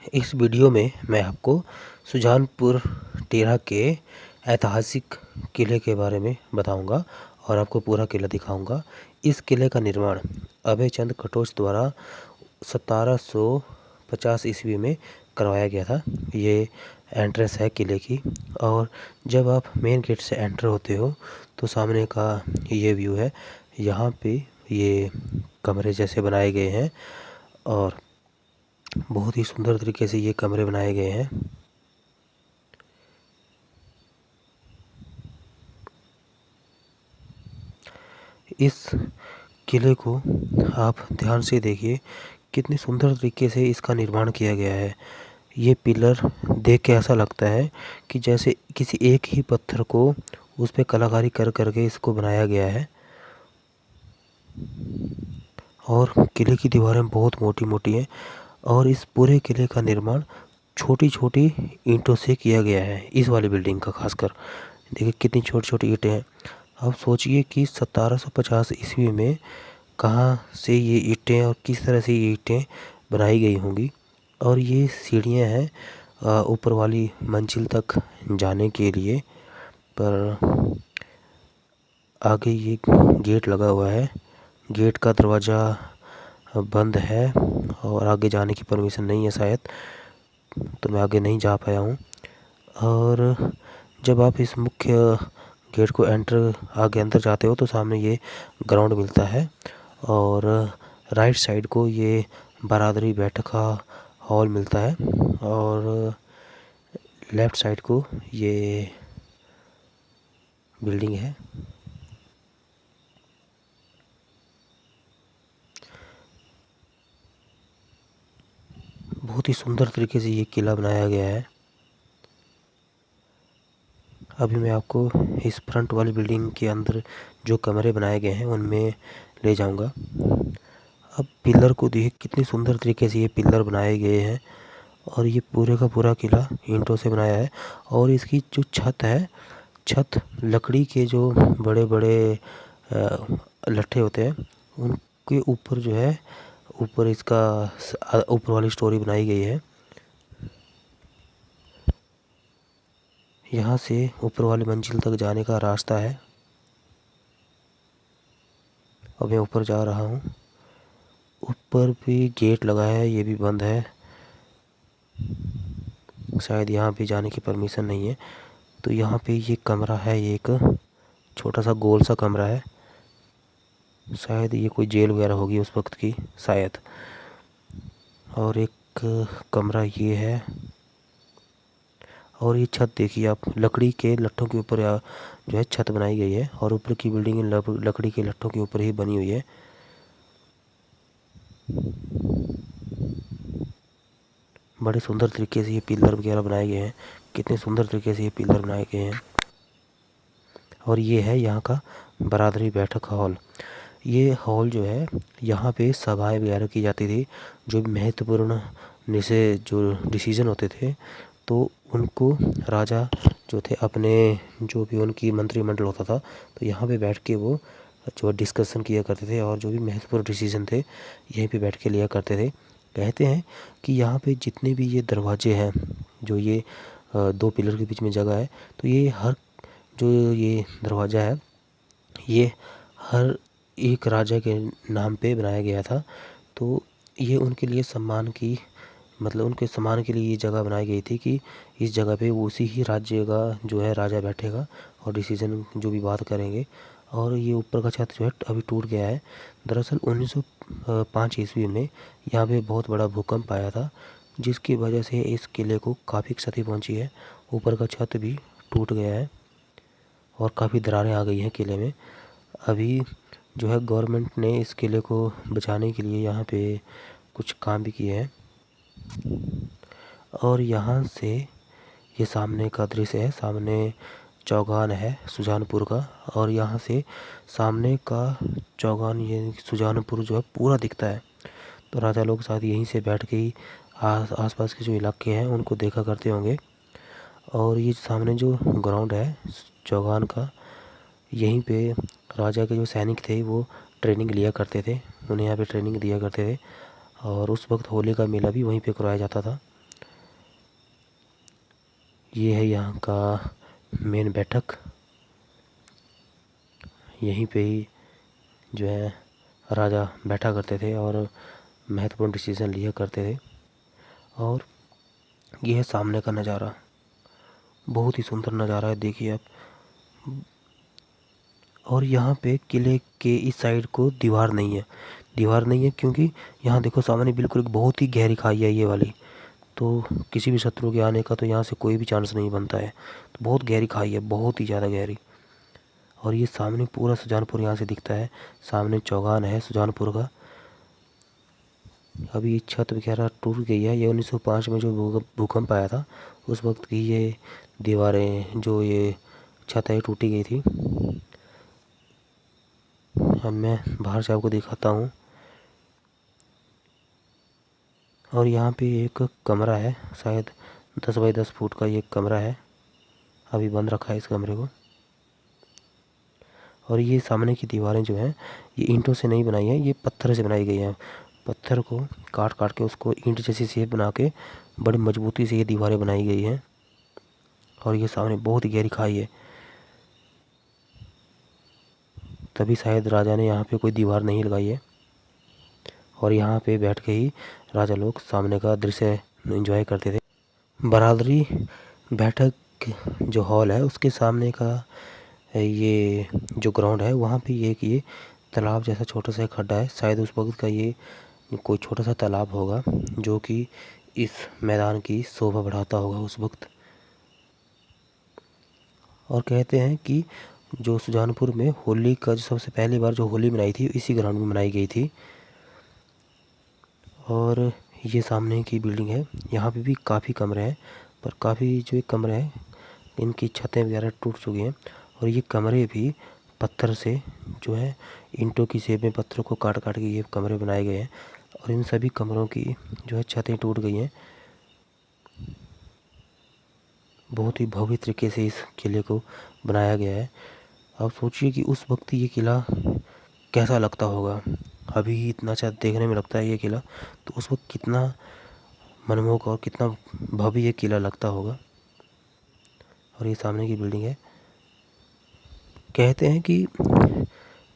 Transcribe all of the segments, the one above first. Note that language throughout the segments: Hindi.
इस वीडियो में मैं आपको सुजानपुर टेरा के ऐतिहासिक किले के बारे में बताऊंगा और आपको पूरा किला दिखाऊंगा। इस किले का निर्माण अभय चंद कटोच द्वारा 1750 ईस्वी में करवाया गया था। ये एंट्रेंस है किले की, और जब आप मेन गेट से एंटर होते हो तो सामने का ये व्यू है। यहाँ पे ये कमरे जैसे बनाए गए हैं और बहुत ही सुंदर तरीके से ये कमरे बनाए गए हैं। इस किले को आप ध्यान से देखिए, कितनी सुंदर तरीके से इसका निर्माण किया गया है। ये पिलर देख के ऐसा लगता है कि जैसे किसी एक ही पत्थर को उस पे कलाकारी कर करके इसको बनाया गया है। और किले की दीवारें बहुत मोटी मोटी हैं और इस पूरे किले का निर्माण छोटी छोटी ईंटों से किया गया है। इस वाली बिल्डिंग का खासकर देखिए कितनी छोटी छोटी ईंटें हैं। अब सोचिए कि 1750 ईस्वी में कहाँ से ये ईंटें और किस तरह से ये ईंटें बनाई गई होंगी। और ये सीढ़ियाँ हैं ऊपर वाली मंजिल तक जाने के लिए, पर आगे ये गेट लगा हुआ है। गेट का दरवाज़ा बंद है और आगे जाने की परमिशन नहीं है शायद, तो मैं आगे नहीं जा पाया हूँ। और जब आप इस मुख्य गेट को आगे अंदर जाते हो तो सामने ये ग्राउंड मिलता है, और राइट साइड को ये बारादरी बैठक का हॉल मिलता है, और लेफ़्ट साइड को ये बिल्डिंग है। बहुत ही सुंदर तरीके से ये किला बनाया गया है। अभी मैं आपको इस फ्रंट वाली बिल्डिंग के अंदर जो कमरे बनाए गए हैं उनमें ले जाऊंगा। अब पिलर को देखिए, कितनी सुंदर तरीके से ये पिलर बनाए गए हैं, और ये पूरे का पूरा किला ईंटों से बनाया है। और इसकी जो छत है, छत लकड़ी के जो बड़े बड़े लट्ठे होते हैं उनके ऊपर जो है, ऊपर इसका ऊपर वाली स्टोरी बनाई गई है। यहाँ से ऊपर वाली मंजिल तक जाने का रास्ता है। अब मैं ऊपर जा रहा हूँ। ऊपर भी गेट लगा है, ये भी बंद है, शायद यहाँ भी जाने की परमिशन नहीं है। तो यहाँ पे ये कमरा है, ये एक छोटा सा गोल सा कमरा है। शायद ये कोई जेल वगैरह होगी उस वक्त की शायद। और एक कमरा ये है, और ये छत देखिए आप, लकड़ी के लट्ठों के ऊपर जो है छत बनाई गई है, और ऊपर की बिल्डिंग लकड़ी के लट्ठों के ऊपर ही बनी हुई है। बड़े सुंदर तरीके से ये पिलर वगैरह बनाए गए हैं, कितने सुंदर तरीके से ये पिलर बनाए गए हैं। और ये है यहाँ का बारादरी बैठक हॉल। ये हॉल जो है, यहाँ पे सभाएं वगैरह की जाती थी। जो भी महत्वपूर्ण जो डिसीजन होते थे तो उनको राजा जो थे, अपने जो भी उनकी मंत्रिमंडल होता था, तो यहाँ पे बैठ के वो जो डिस्कशन किया करते थे, और जो भी महत्वपूर्ण डिसीजन थे यहीं पे बैठ के लिया करते थे। कहते हैं कि यहाँ पे जितने भी ये दरवाजे हैं, जो ये दो पिलर के बीच में जगह है, तो ये हर जो ये दरवाज़ा है, ये हर एक राजा के नाम पे बनाया गया था। तो ये उनके लिए सम्मान की, मतलब उनके सम्मान के लिए ये जगह बनाई गई थी कि इस जगह पे वो उसी ही राज्य का जो है राजा बैठेगा और डिसीजन जो भी बात करेंगे। और ये ऊपर का छत जो है अभी टूट गया है। दरअसल 1905 ईस्वी में यहाँ पे बहुत बड़ा भूकंप आया था, जिसकी वजह से इस किले को काफ़ी क्षति पहुँची है। ऊपर का छत भी टूट गया है और काफ़ी दरारें आ गई हैं किले में। अभी जो है गवर्नमेंट ने इस किले को बचाने के लिए यहाँ पे कुछ काम भी किए हैं। और यहाँ से ये सामने का दृश्य है, सामने चौगान है सुजानपुर का, और यहाँ से सामने का चौगान, ये सुजानपुर जो है पूरा दिखता है। तो राजा लोग शायद यहीं से बैठ के ही आसपास के जो इलाके हैं उनको देखा करते होंगे। और ये सामने जो ग्राउंड है चौगान का, यहीं पे राजा के जो सैनिक थे वो ट्रेनिंग लिया करते थे, उन्हें यहाँ पे ट्रेनिंग दिया करते थे। और उस वक्त होली का मेला भी वहीं पे करवाया जाता था। ये है यहाँ का मेन बैठक। यहीं पे ही जो है राजा बैठा करते थे और महत्वपूर्ण डिसीजन लिया करते थे। और ये है सामने का नज़ारा, बहुत ही सुंदर नज़ारा है, देखिए आप। और यहाँ पे किले के इस साइड को दीवार नहीं है, दीवार नहीं है क्योंकि यहाँ देखो सामने बिल्कुल एक बहुत ही गहरी खाई है ये वाली। तो किसी भी शत्रु के आने का तो यहाँ से कोई भी चांस नहीं बनता है। तो बहुत गहरी खाई है, बहुत ही ज़्यादा गहरी। और ये सामने पूरा सुजानपुर यहाँ से दिखता है। सामने चौगान है सुजानपुर का। अभी छत वगैरह टूट गई है। ये 1905 में जो भूकंप आया था उस वक्त की ये दीवारें, जो ये छत है, टूटी गई थी। अब मैं बाहर से आपको दिखाता हूँ। और यहाँ पे एक कमरा है, शायद 10 बाई 10 फुट का ये कमरा है। अभी बंद रखा है इस कमरे को। और ये सामने की दीवारें जो हैं ये ईंटों से नहीं बनाई हैं, ये पत्थर से बनाई गई हैं। पत्थर को काट काट के उसको ईंट जैसी शेप बना के बड़ी मजबूती से ये दीवारें बनाई गई हैं। और ये सामने बहुत ही गहरी खाई है, तभी शायद राजा ने यहाँ पे कोई दीवार नहीं लगाई है। और यहाँ पे बैठ के ही राजा लोग सामने का दृश्य एंजॉय करते थे। बरादरी बैठक जो हॉल है उसके सामने का ये जो ग्राउंड है वहाँ पे ये तालाब जैसा छोटा सा खड्डा है। शायद उस वक्त का ये कोई छोटा सा तालाब होगा जो कि इस मैदान की शोभा बढ़ाता होगा उस वक्त। और कहते हैं कि जो सुजानपुर में होली का जो सबसे पहली बार जो होली मनाई थी इसी ग्राउंड में मनाई गई थी। और ये सामने की बिल्डिंग है, यहाँ पे भी काफ़ी कमरे हैं, पर काफ़ी जो कमरे हैं इनकी छतें वगैरह टूट चुकी हैं। और ये कमरे भी पत्थर से जो है ईंटों की शेप में पत्थरों को काट काट के ये कमरे बनाए गए हैं। और इन सभी कमरों की जो है छतें टूट गई हैं। बहुत ही भव्य तरीके से इस किले को बनाया गया है। आप सोचिए कि उस वक्त ये किला कैसा लगता होगा। अभी इतना अच्छा देखने में लगता है ये किला, तो उस वक्त कितना मनमोहक और कितना भव्य ये किला लगता होगा। और ये सामने की बिल्डिंग है। कहते हैं कि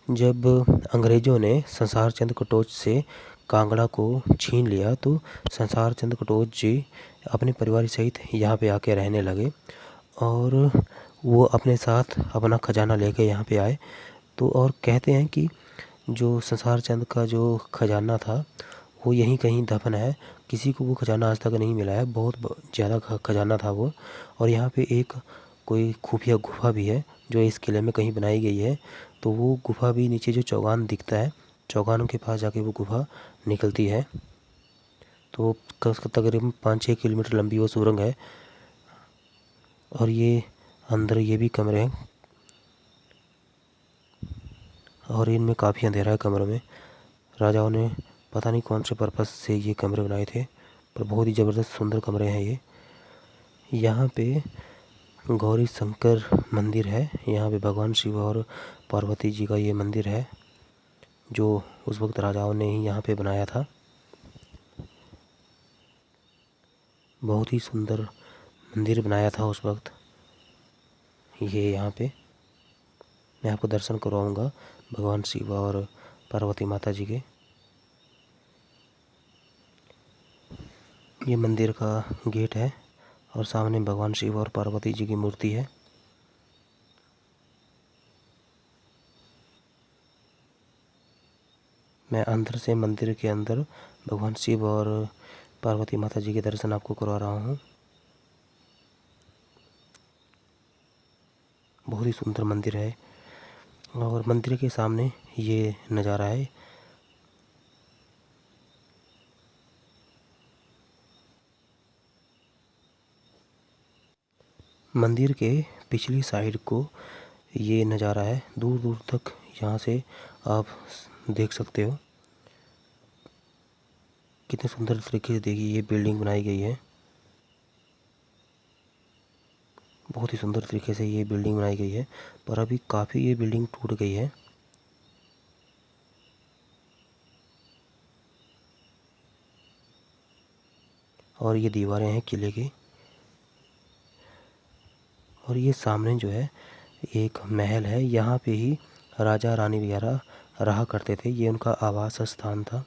जब अंग्रेज़ों ने संसार चंद कटोच से कांगड़ा को छीन लिया तो संसार चंद कटोच जी अपने परिवार सहित यहाँ पे आके रहने लगे। और वो अपने साथ अपना खजाना लेके यहाँ पे आए। तो और कहते हैं कि जो संसार चंद का जो खजाना था वो यहीं कहीं दफन है। किसी को वो खजाना आज तक नहीं मिला है, बहुत ज़्यादा खजाना था वो। और यहाँ पे एक कोई खुफिया गुफा भी है जो इस किले में कहीं बनाई गई है। तो वो गुफा भी नीचे जो चौगान दिखता है, चौगानों के पास जाके वो गुफा निकलती है। तो तकरीबन 5-6 किलोमीटर लंबी वो सुरंग है। और ये अंदर ये भी कमरे हैं और इनमें काफ़ी अंधेरा है कमरों में। राजाओं ने पता नहीं कौन से पर्पस से ये कमरे बनाए थे, पर बहुत ही ज़बरदस्त सुंदर कमरे हैं ये। यहाँ पे गौरी शंकर मंदिर है। यहाँ पे भगवान शिव और पार्वती जी का ये मंदिर है जो उस वक्त राजाओं ने ही यहाँ पे बनाया था। बहुत ही सुंदर मंदिर बनाया था उस वक्त। ये यहाँ पे मैं आपको दर्शन करवाऊँगा भगवान शिव और पार्वती माता जी के। ये मंदिर का गेट है और सामने भगवान शिव और पार्वती जी की मूर्ति है। मैं अंदर से मंदिर के अंदर भगवान शिव और पार्वती माता जी के दर्शन आपको करवा रहा हूँ। बहुत ही सुंदर मंदिर है और मंदिर के सामने ये नज़ारा है। मंदिर के पिछली साइड को ये नज़ारा है, दूर दूर तक यहाँ से आप देख सकते हो। कितने सुंदर तरीके से देखिए ये बिल्डिंग बनाई गई है। बहुत ही सुंदर तरीके से ये बिल्डिंग बनाई गई है, पर अभी काफ़ी ये बिल्डिंग टूट गई है। और ये दीवारें हैं किले की। और ये सामने जो है एक महल है, यहाँ पे ही राजा रानी वगैरह रहा करते थे, ये उनका आवास स्थान था।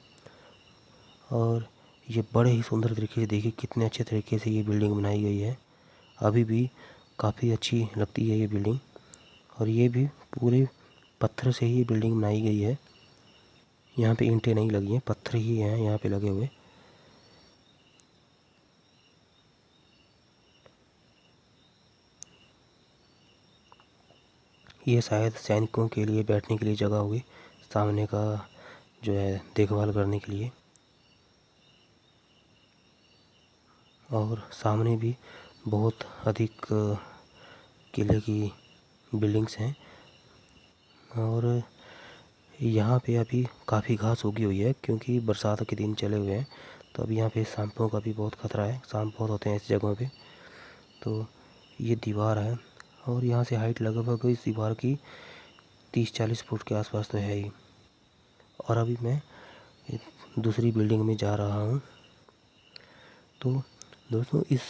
और ये बड़े ही सुंदर तरीके से, देखिए कितने अच्छे तरीके से ये बिल्डिंग बनाई गई है। अभी भी काफ़ी अच्छी लगती है ये बिल्डिंग। और ये भी पूरे पत्थर से ही ये बिल्डिंग बनाई गई है। यहाँ पे ईंटें नहीं लगी हैं, पत्थर ही हैं यहाँ पे लगे हुए। ये शायद सैनिकों के लिए बैठने के लिए जगह होगी, सामने का जो है देखभाल करने के लिए। और सामने भी बहुत अधिक किले की बिल्डिंग्स हैं। और यहाँ पे अभी काफ़ी घास उगी हुई है, क्योंकि बरसात के दिन चले हुए हैं, तो अभी यहाँ पे सांपों का भी बहुत खतरा है, सांप बहुत होते हैं इस जगहों पे। तो ये दीवार है, और यहाँ से हाइट लगभग इस दीवार की 30-40 फुट के आसपास तो है ही। और अभी मैं दूसरी बिल्डिंग में जा रहा हूँ। तो दोस्तों, इस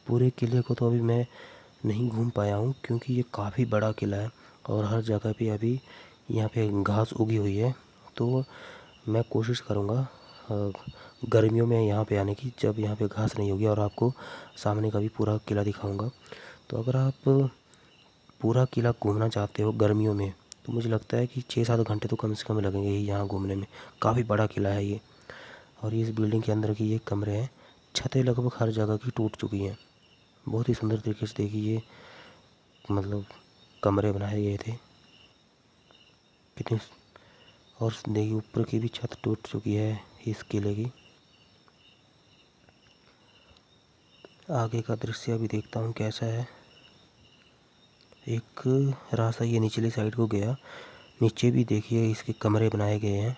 पूरे किले को तो अभी मैं नहीं घूम पाया हूँ, क्योंकि ये काफ़ी बड़ा किला है और हर जगह पे अभी यहाँ पे घास उगी हुई है। तो मैं कोशिश करूँगा गर्मियों में यहाँ पे आने की, जब यहाँ पे घास नहीं होगी, और आपको सामने का भी पूरा किला दिखाऊंगा। तो अगर आप पूरा किला घूमना चाहते हो गर्मियों में, तो मुझे लगता है कि 6-7 घंटे तो कम से कम लगेंगे ही यहाँ घूमने में। काफ़ी बड़ा किला है ये। और ये इस बिल्डिंग के अंदर की ये कमरे हैं, छतें लगभग हर जगह की टूट चुकी हैं। बहुत ही सुंदर तरीके से देखिए ये मतलब कमरे बनाए गए थे कितने। और देखिए ऊपर की भी छत टूट चुकी है इस किले की। आगे का दृश्य अभी देखता हूँ कैसा है। एक रास्ता ये निचली साइड को गया, नीचे भी देखिए इसके कमरे बनाए गए हैं।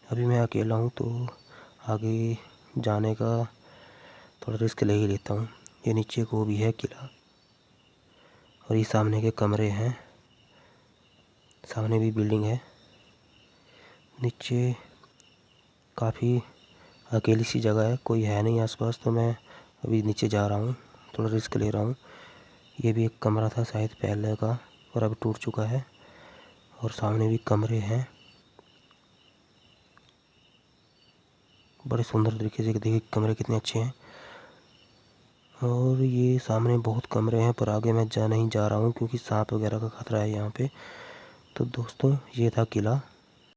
अभी मैं अकेला हूँ तो आगे जाने का थोड़ा रिस्क ले ही लेता हूँ। ये नीचे को भी है किला, और ये सामने के कमरे हैं, सामने भी बिल्डिंग है। नीचे काफ़ी अकेली सी जगह है, कोई है नहीं आसपास, तो मैं अभी नीचे जा रहा हूँ, थोड़ा रिस्क ले रहा हूँ। ये भी एक कमरा था शायद पहले का, और अब टूट चुका है। और सामने भी कमरे हैं, बड़े सुंदर तरीके से, देखिए कमरे कितने अच्छे हैं। और ये सामने बहुत कमरे हैं, पर आगे मैं नहीं जा रहा हूँ, क्योंकि सांप वगैरह का खतरा है यहाँ पे। तो दोस्तों, ये था किला।